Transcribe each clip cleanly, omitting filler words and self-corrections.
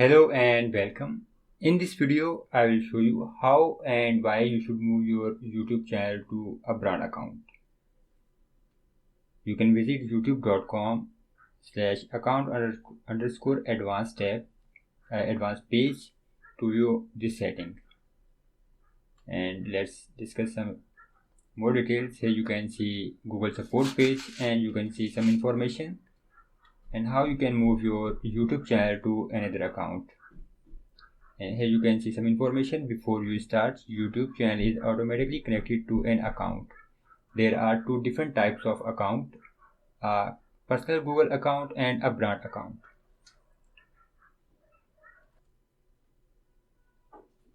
Hello and welcome. In this video, I will show you how and why you should move your YouTube channel to a brand account. You can visit youtube.com/account_advanced tab, advanced page to view this setting. And let's discuss some more details. Here you can see Google support page and you can see some information and how you can move your YouTube channel to another account. And here you can see some information. Before you start, YouTube channel is automatically connected to an account. There are two different types of account, a personal Google account and a brand account.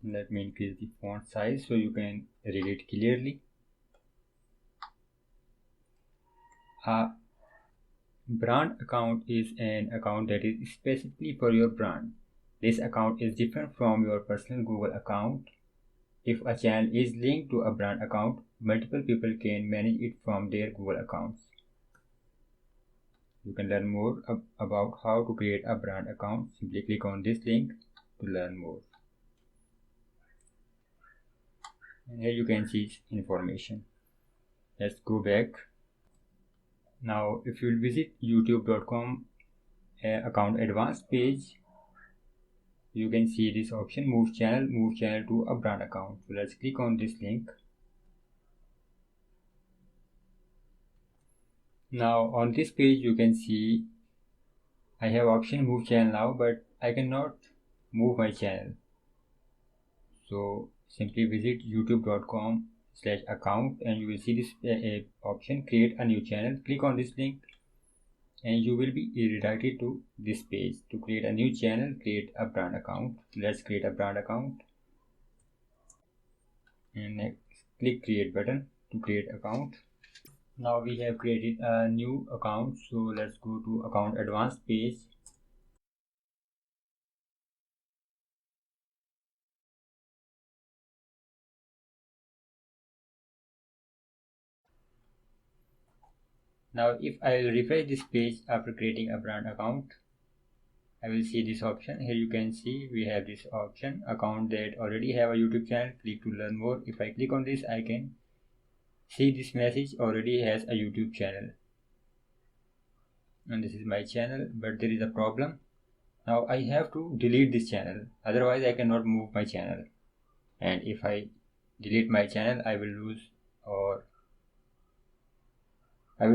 Let me increase the font size so you can read it clearly. A brand account is an account that is specifically for your brand. This account is different from your personal Google account. If a channel is linked to a brand account, multiple people can manage it from their Google accounts. You can learn more about how to create a brand account. Simply click on this link to learn more. And here you can see information. Let's go back. Now, if you visit youtube.com account advanced page, you can see this option, move channel to a brand account. So let's click on this link. Now on this page you can see I have option move channel now, but I cannot move my channel. So simply visit youtube.com/account and you will see this option, create a new channel. Click on this link and you will be redirected to this page. To create a new channel, create a brand account. Let's create a brand account and next click create button to create account. Now we have created a new account, so let's go to account advanced page. Now if I will refresh this page after creating a brand account, I will see this option. Here you can see we have this option, account that already have a YouTube channel, click to learn more. If I click on this, I can see this message already has a YouTube channel and this is my channel, but there is a problem. Now I have to delete this channel, otherwise I cannot move my channel, and if I delete my channel I will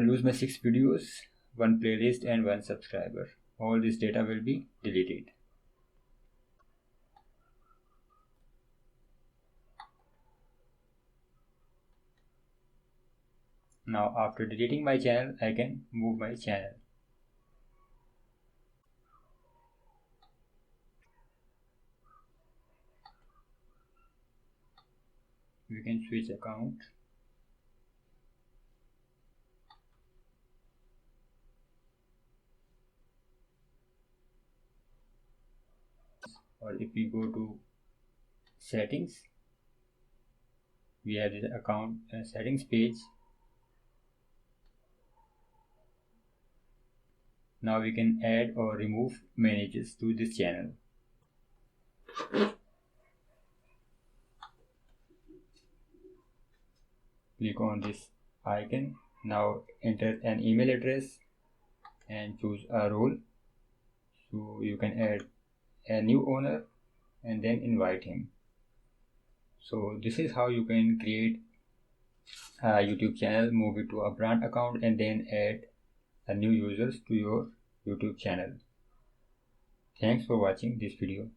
lose my 6 videos, 1 playlist and 1 subscriber. All this data will be deleted. Now after deleting my channel, I can move my channel. We can switch account. Or if we go to settings, we have this account settings page. Now we can add or remove managers to this channel. Click on this icon. Now enter an email address and choose a role. So you can add a new owner and then invite him. So this is how you can create a YouTube channel, move it to a brand account and then add new users to your YouTube channel. Thanks for watching this video.